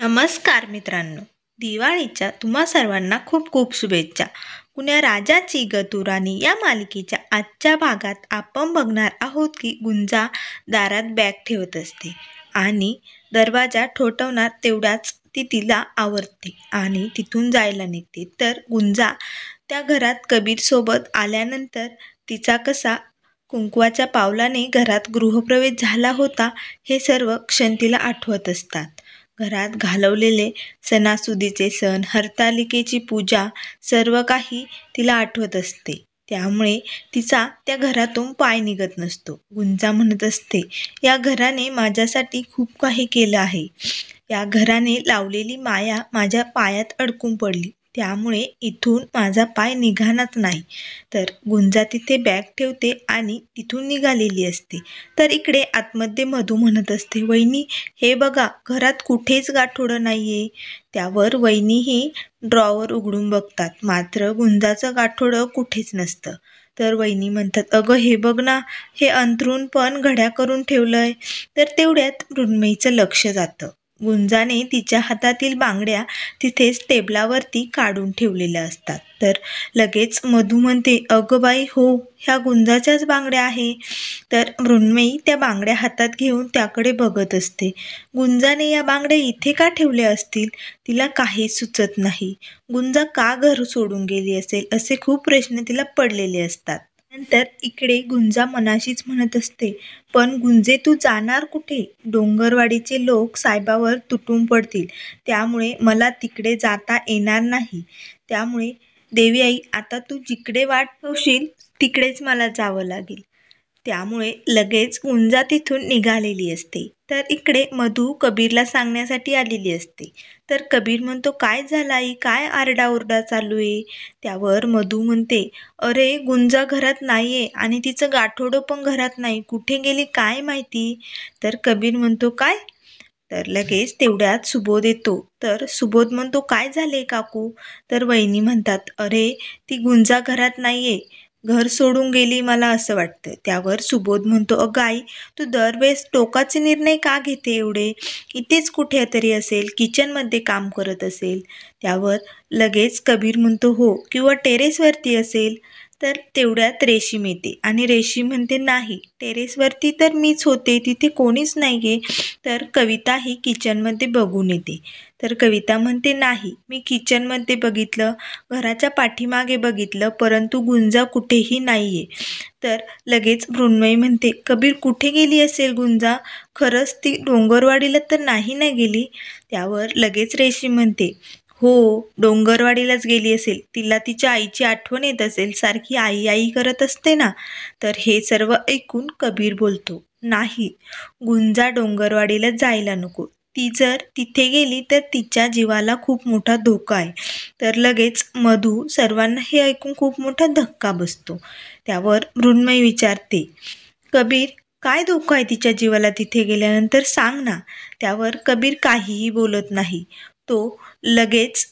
नमस्कार मित्रांनो, दिवाळीच्या तुम्हा सर्वांना खूप खूप शुभेच्छा. कुण्या राजाची गतुरानी या मालिकेच्या आजच्या भागात आपण बघणार आहोत की गुंजा दारात बॅग ठेवत असते आणि दरवाजा ठोठवणार तेवढ्याच ती तिला आवरते आणि तिथून जायला निघते. तर गुंजा त्या घरात कबीर सोबत आल्यानंतर तिचा कसा कुंकवाच्या पावलाने घरात गृहप्रवेश झाला होता हे सर्व क्षण तिला आठवत असतात. घरात घालवलेले सणासुदीचे सण, हरतालिकेची पूजा सर्व काही तिला आठवत असते. त्यामुळे तिचा त्या घरातून पाय निघत नसतो. गुंजा म्हणत असते, या घराने माझ्यासाठी खूप काही केलं आहे. या घराने लावलेली माया माझ्या पायात अडकून पडली. त्यामुळे इथून माझा पाय निघानाच नाही. तर गुंजा तिथे बॅग ठेवते आणि तिथून निघालेली असते. तर इकडे आतमध्ये मधू म्हणत असते, वहिनी हे बघा घरात कुठेच गाठोडं नाहीये. त्यावर वहिनीही ड्रॉवर उघडून बघतात, मात्र गुंजाचं गाठोडं कुठेच नसतं. तर वहिनी म्हणतात, अगं हे बघ ना, हे अंथरूण पण घड्या करून ठेवलंय. तर तेवढ्यात मृण्मयीचं लक्ष जातं. गुंजाने तिच्या हातातील बांगड्या तिथेच टेबलावरती काढून ठेवलेल्या असतात. तर लगेच मधू म्हणते, अगं बाई हो, ह्या गुंजाच्याच बांगड्या आहे. तर मृण्मयी त्या बांगड्या हातात घेऊन त्याकडे बघत असते. गुंजाने या बांगड्या इथे का ठेवल्या असतील? तिला काहीच सुचत नाही. गुंजा का घर सोडून गेली असेल असे खूप प्रश्न तिला पडलेले असतात. नंतर इकडे गुंजा मनाशीच म्हणत असते, पण गुंजे तू जाणार कुठे? डोंगरवाडीचे लोक साहेबावर तुटून पडतील, त्यामुळे मला तिकडे जाता येणार नाही. त्यामुळे देवी आई, आता तू जिकडे वाट ठेवशील तिकडेच मला जावं लागेल. त्यामुळे लगेच गुंजा तिथून निघालेली असते. तर इकडे मधू कबीरला सांगण्यासाठी आलेली असते. तर कबीर म्हणतो, काय झालं आई, काय आरडाओरडा चालू आहे? त्यावर मधू म्हणते, अरे गुंजा घरात नाहीये आणि तिचं गाठोडं पण घरात नाही, कुठे गेली काय माहिती? तर कबीर म्हणतो, काय? तर लगेच तेवढ्यात सुबोध येतो. तर सुबोध म्हणतो, काय झाले काकू? तर वहिनी म्हणतात, अरे ती गुंजा घरात नाहीये, घर सोडून गेली मला असं वाटतं. त्यावर सुबोध म्हणतो, अगं आई, तू दरवेळेस टोकाचे निर्णय का घेते एवढे? इथेच कुठेतरी असेल, किचनमध्ये काम करत असेल. त्यावर लगेच कबीर म्हणतो, हो, किंवा टेरेसवरती असेल. तर तेवढ्यात रेशीम येते आणि रेशीम म्हणते, नाही, टेरेसवरती तर मीच होते, तिथे कोणीच नाही आहे. तर कविता ही किचनमध्ये बघून येते. तर कविता म्हणते, नाही, मी किचनमध्ये बघितलं, घराच्या पाठीमागे बघितलं, परंतु गुंजा कुठेही नाही आहे. तर लगेच मृण्मयी म्हणते, कबीर कुठे गेली असेल गुंजा? खरंच ती डोंगरवाडीला तर नाही ना गेली? त्यावर लगेच रेशीम म्हणते, हो, डोंगरवाडीलाच गेली असेल. तिला तिच्या आईची आठवण येत असेल, सारखी आई आई करत असते ना. तर हे सर्व ऐकून कबीर बोलतो, नाही, गुंजा डोंगरवाडीला जायला नको. ती जर तिथे गेली तर तिच्या जीवाला खूप मोठा धोका आहे. तर लगेच मधू सर्वांना हे ऐकून खूप मोठा धक्का बसतो. त्यावर मृण्मयी विचारते, कबीर काय धोका आहे तिच्या जीवाला तिथे गेल्यानंतर, सांग ना. त्यावर कबीर काहीही बोलत नाही. तो लगेच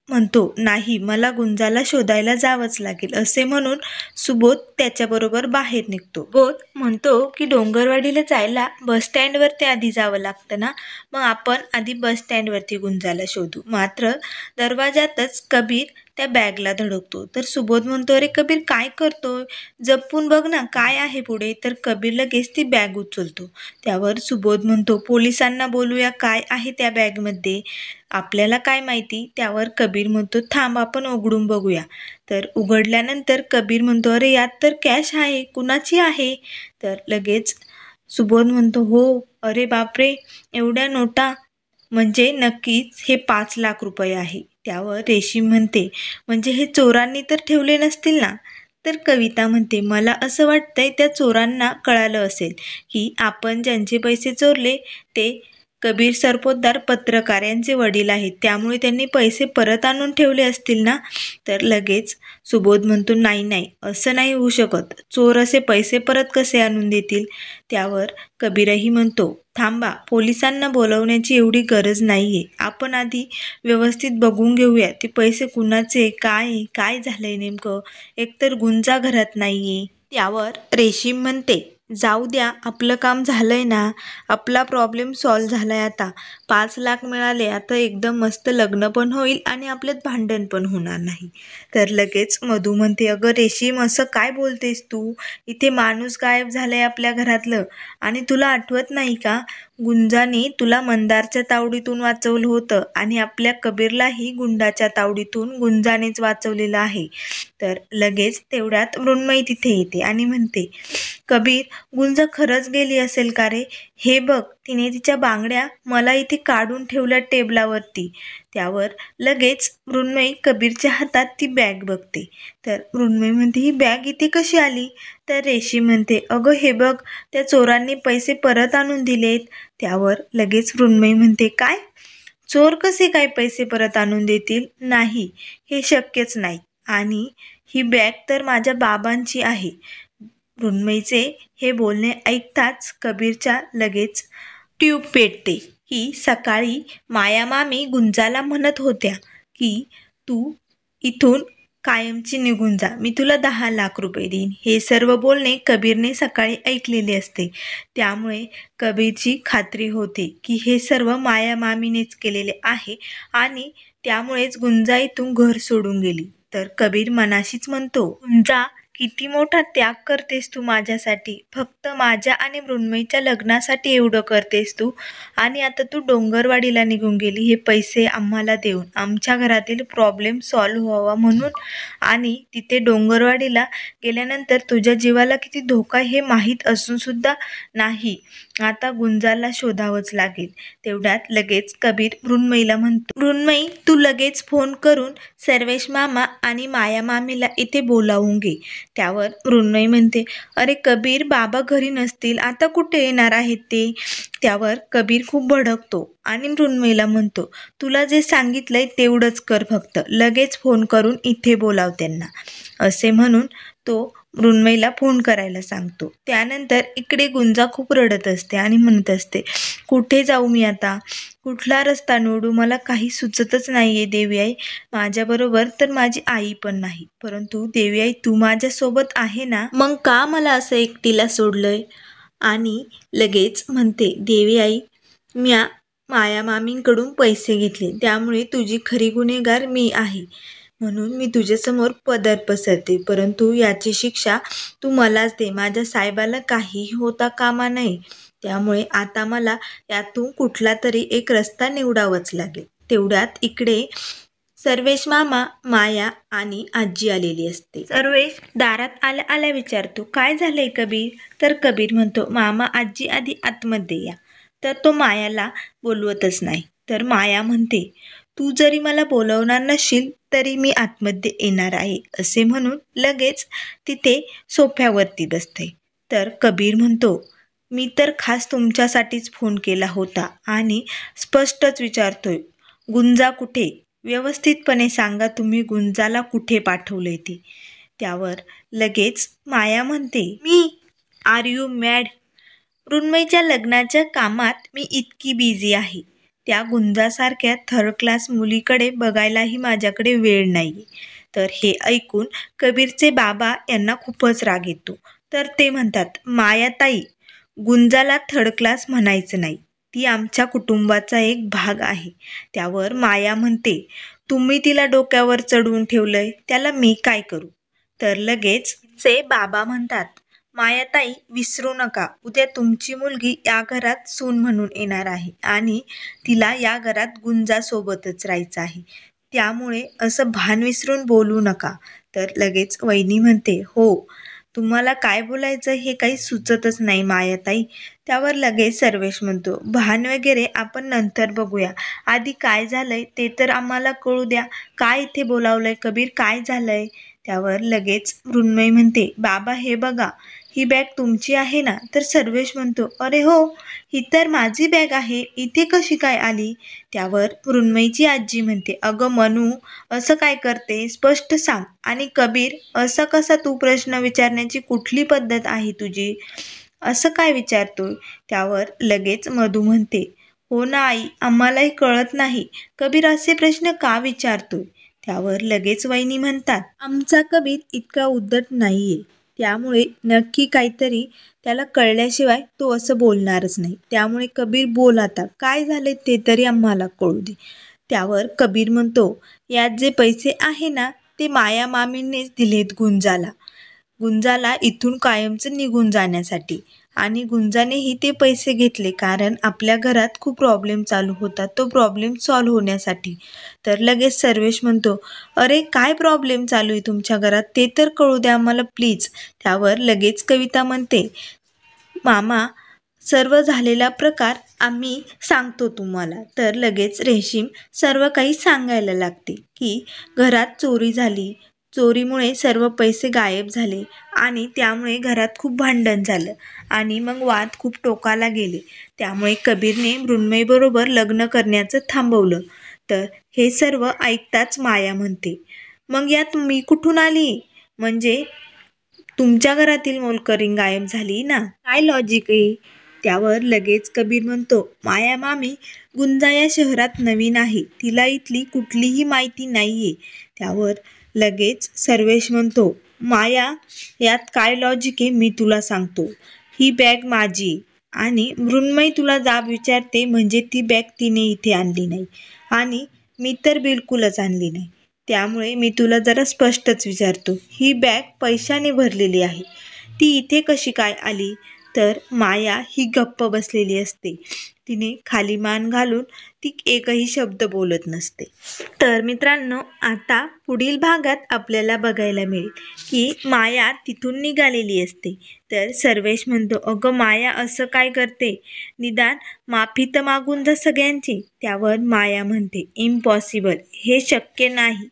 म्हणतो, नाही, मला गुंजाला शोधायला जावंच लागेल. असे म्हणून सुबोध त्याच्याबरोबर बाहेर निघतो. बोध म्हणतो की डोंगरवाडीला जायला बस स्टँडवरती आधी जावं लागतं ना, मग आपण आधी बस स्टँडवरती गुंजाला शोधू. मात्र दरवाजातच कबीर त्या बॅगला धडकतो. तर सुबोध म्हणतो, अरे कबीर काय करतोय, जपून बघ ना काय आहे पुढे. तर कबीर लगेच ती बॅग उचलतो. त्यावर सुबोध म्हणतो, पोलिसांना बोलूया, काय आहे त्या बॅगमध्ये, आपल्याला काय माहिती. त्यावर कबीर म्हणतो, थांब आपण उघडून बघूया. तर उघडल्यानंतर कबीर म्हणतो, अरे यात तर कॅश आहे, कुणाची आहे? तर लगेच सुबोध म्हणतो, हो, अरे बापरे, एवढ्या नोटा, म्हणजे नक्कीच हे 5 लाख रुपये आहे. त्यावर रेशीम म्हणते, म्हणजे हे चोरांनी तर ठेवले नसतील ना. तर कविता म्हणते, मला असं वाटतंय त्या चोरांना कळालं असेल की आपण ज्यांचे पैसे चोरले ते कबीर सरपोतदार पत्रकार यांचे वडील आहेत, त्यामुळे त्यांनी पैसे परत आणून ठेवले असतील ना. तर लगेच सुबोध म्हणतो, नाही नाही, असं नाही होऊ शकत, चोर असे पैसे परत कसे आणून देतील. त्यावर कबीरही म्हणतो, थांबा, पोलिसांना बोलवण्याची एवढी गरज नाहीये, आपण आधी व्यवस्थित बघून घेऊया ते पैसे कुणाचे, काय झालंय नेमकं, एकतर गुंजा घरात नाहीये. त्यावर रेशीम म्हणते, जाऊ द्या, आपलं काम झालंय ना, आपला प्रॉब्लेम सॉल्व झालाय आता. 5 लाख मिळाले, आता एकदम मस्त लग्न पण होईल आणि आपल्यात भांडण पण होणार नाही. तर लगेच मधू म्हणते, अगं रेशीम, असं काय बोलतेस तू? इथे माणूस गायब झालाय आपल्या घरातलं, आणि तुला आठवत नाही का, गुंजाने तुला मंदारच्या तावडीतून वाचवलं होतं आणि आपल्या कबीरलाही गुंडाच्या तावडीतून गुंजानेच वाचवलेलं आहे. तर लगेच तेवढ्यात मृण्मयी तिथे येते आणि म्हणते, कबीर, गुंजा खरंच गेली असेल का रे? हे बघ, तिने तिच्या बांगड्या मला इथे काढून ठेवल्या टेबलावरती. त्यावर लगेच मृण्मयी कबीरच्या हातात ती बॅग बघते. तर मृण्मयी म्हणते, ही बॅग इथे कशी आली? तर रेशीम म्हणते, अगं हे बघ, त्या चोरांनी पैसे परत आणून दिलेत. त्यावर लगेच मृण्मयी म्हणते, काय? चोर कसे काय पैसे परत आणून देतील? नाही, हे शक्यच नाही. आणि ही बॅग तर माझ्या बाबांची आहे. मृण्मयीचे हे बोलणे ऐकताच कबीरच्या लगेच ट्यूब पेटते, की सकाळी मायामामी गुंजाला म्हणत होत्या की तू इथून कायमची निघून जा, मी तुला 10 लाख रुपये देईन. हे सर्व बोलणे कबीरने सकाळी ऐकलेले असते. त्यामुळे कबीरची खात्री होते की हे सर्व मायामामीनेच केलेले आहे आणि त्यामुळेच गुंजा इथून घर सोडून गेली. तर कबीर मनाशीच म्हणतो, गुंजा, किती मोठा त्याग करतेस तू माझ्यासाठी. फक्त माझ्या आणि मृण्मयीच्या लग्नासाठी एवढं करतेस तू, आणि आता तू डोंगरवाडीला निघून गेली हे पैसे आम्हाला देऊन, आमच्या घरातील प्रॉब्लेम सॉल्व्ह व्हावा म्हणून. आणि तिथे डोंगरवाडीला गेल्यानंतर तुझ्या जीवाला किती धोका हे माहीत असून सुद्धा नाही. आता गुंजाला शोधावंच लागेल. तेवढ्यात लगेच कबीर मृण्मयीला म्हणतो, मृण्मयी, तू लगेच फोन करून सर्वेश मामा आणि माया मामीला इथे बोलावून घे. त्यावर मृण्मयी म्हणते, अरे कबीर, बाबा घरी नसतील, आता कुठे येणार आहेत ते? त्यावर कबीर खूप भडकतो आणि मृण्मयीला म्हणतो, तुला जे सांगितलंय तेवढंच कर, फक्त लगेच फोन करून इथे बोलाव त्यांना. असे म्हणून तो मृण्मयीला फोन करायला सांगतो. त्यानंतर इकडे गुंजा खूप रडत असते आणि म्हणत असते, कुठे जाऊ मी आता? कुठला रस्ता निवडू? मला काही सुचतच नाहीये देवी आई. माझ्याबरोबर तर माझी आई पण नाही, परंतु देवी आई, तू माझ्यासोबत आहे ना, मग का मला असं एकटीला सोडलंय? आणि लगेच म्हणते, देवी आई, म्या माया मामींकडून पैसे घेतले, त्यामुळे तुझी खरी गुन्हेगार मी आहे, म्हणून मी तुझ्यासमोर पदर पसरते. परंतु याची शिक्षा तू मलाच दे. माझ्या साहेबाला काहीही होता कामा नये. त्यामुळे आता मला यातून कुठला तरी एक रस्ता निवडावाच लागेल. तेवढ्यात इकडे सर्वेश मामा, माया आणि आजी आलेली असते. सर्वेश दारात आल्या आल्या विचारतो, काय झालंय कबीर? तर कबीर म्हणतो, मामा, आजी आधी आतमध्ये या. तर तो मायाला बोलवतच नाही. तर माया म्हणते, तू जरी मला बोलवणार नसशील तरी मी आतमध्ये येणार आहे, असे म्हणून लगेच तिथे सोफ्यावरती बसते. तर कबीर म्हणतो, मी तर खास तुमच्यासाठीच फोन केला होता आणि स्पष्टच विचारतोय, गुंजा कुठे? व्यवस्थितपणे सांगा तुम्ही गुंजाला कुठे पाठवलंय ते. त्यावर लगेच माया म्हणते, मी? Are you mad? मृण्मयीच्या लग्नाच्या कामात मी इतकी बिझी आहे. त्या गुंजासारख्या थर्ड क्लास मुलीकडे बघायलाही माझ्याकडे वेळ नाही. तर हे ऐकून कबीरचे बाबा यांना खूपच राग येतो. तर ते म्हणतात, मायाताई, गुंजाला थर्ड क्लास म्हणायचं नाही, ती आमच्या कुटुंबाचा एक भाग आहे. त्यावर माया म्हणते, तुम्ही तिला डोक्यावर चढवून ठेवलंय, त्याला मी काय करू? तर लगेच चे बाबा म्हणतात, मायाताई, विसरू नका, उद्या तुमची मुलगी या घरात सून म्हणून येणार आहे आणि तिला या घरात गुंजासोबतच राहायचं आहे. त्यामुळे असं भान विसरून बोलू नका. तर लगेच वहिनी म्हणते, हो, तुम्हाला काय बोलायचं हे काही सुचतच नाही मायाताई. त्यावर लगेच सर्वेश म्हणतो, भान वगैरे आपण नंतर बघूया, आधी काय झालंय ते तर आम्हाला कळू द्या. काय इथे बोलावलंय कबीर? काय झालंय? त्यावर लगेच मृण्मयी म्हणते, बाबा हे बघा, ही बॅग तुमची आहे ना? तर सर्वेश म्हणतो, अरे हो, ही तर माझी बॅग आहे, इथे कशी काय आली? त्यावर मृण्मयीची आजी म्हणते, अगं मनू, असं काय करते? स्पष्ट सांग. आणि कबीर, असा कसा तू प्रश्न विचारण्याची कुठली पद्धत आहे तुझी? असं काय विचारतोय? त्यावर लगेच मधू म्हणते, हो ना आई, आम्हालाही कळत नाही, कबीर असे प्रश्न का विचारतोय? त्यावर लगेच वहिनी म्हणतात, आमचा कबीर इतका उद्धट नाहीये. त्यामुळे नक्की काहीतरी त्याला कळल्याशिवाय तो असं बोलणारच नाही. त्यामुळे कबीर बोल आता, काय झाले ते तरी आम्हाला कळू दे. त्यावर कबीर म्हणतो, यात जे पैसे आहे ना ते माया मामींनीच दिलेत गुंजाला इथून कायमचं निघून जाण्यासाठी. आणि गुंजानेही ते पैसे घेतले कारण आपल्या घरात खूप प्रॉब्लेम चालू होता, तो प्रॉब्लेम सॉल्व्ह होण्यासाठी. तर लगेच सर्वेश म्हणतो, अरे काय प्रॉब्लेम चालू आहे तुमच्या घरात ते तर कळू द्या आम्हाला प्लीज. त्यावर लगेच कविता म्हणते, मामा सर्व झालेला प्रकार आम्ही सांगतो तुम्हाला. तर लगेच रेशीम सर्व काही सांगायला लागते की घरात चोरी झाली, चोरीमुळे सर्व पैसे गायब झाले आणि त्यामुळे घरात खूप भांडण झालं आणि मग वाद खूप टोकाला गेले. त्यामुळे कबीरने मृण्मयीबरोबर लग्न करण्याचं थांबवलं. तर हे सर्व ऐकताच माया म्हणते, मग यात मी कुठून आली? म्हणजे तुमच्या घरातील मोलकरीण गायब झाली ना, काय लॉजिक आहे? त्यावर लगेच कबीर म्हणतो, माया मामी गुंजा या शहरात नवीन आहे, तिला इथली कुठलीही माहिती नाहीये. त्यावर लगेच सर्वेश म्हणतो, माया यात काय लॉजिक आहे मी तुला सांगतो. ही बॅग माझी आणि मृण्मयी तुला जाब विचारते म्हणजे ती बॅग तिने इथे आणली नाही आणि मी तर बिलकुलच आणली नाही. त्यामुळे मी तुला जरा स्पष्टच विचारतो, ही बॅग पैशाने भरलेली आहे, ती इथे कशी काय आली? तर माया ही गप्प बसलेली असते. तिने खाली मान घालून ती एकही शब्द बोलत नसते. तर मित्रांनो, आता पुढील भागात आपल्याला बघायला मिळेल की माया तिथून निघालेली असते. तर सर्वेश म्हणतो, अगं माया असं काय करते? निदान माफी तर मागून जा सगळ्यांची. त्यावर माया म्हणते, इम्पॉसिबल, हे शक्य नाही,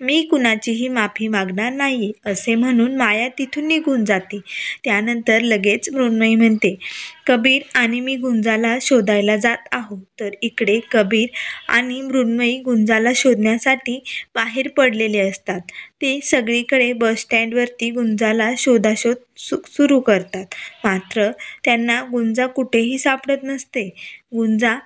मी कुणाचीही माफी मागणार नाही. असे म्हणून माया तिथून निघून जाते. त्यानंतर लगेच मृण्मयी म्हणते, कबीर आणि मी गुंजाला शोधायला जात आहोत. तर इकडे कबीर आणि मृण्मयी गुंजाला शोधण्यासाठी बाहेर पडलेले असतात. ते सगळीकडे बस स्टँडवरती गुंजाला शोधाशोध सुरू करतात. मात्र त्यांना गुंजा कुठेही सापडत नसते. गुंजा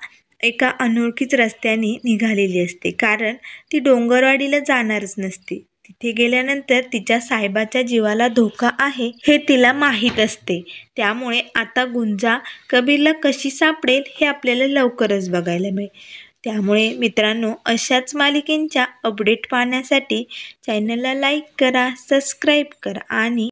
एका अनोळखीच रस्त्याने निघालेली असते कारण ती डोंगरवाडीला जाणारच नसते. तिथे गेल्यानंतर तिच्या साहेबाच्या जीवाला धोका आहे हे तिला माहीत असते. त्यामुळे आता गुंजा कबीरला कशी सापडेल हे आपल्याला लवकरच बघायला मिळेल. त्यामुळे मित्रांनो, अशाच मालिकेंच्या अपडेट पाहण्यासाठी चॅनलला लाईक करा, सबस्क्राईब करा आणि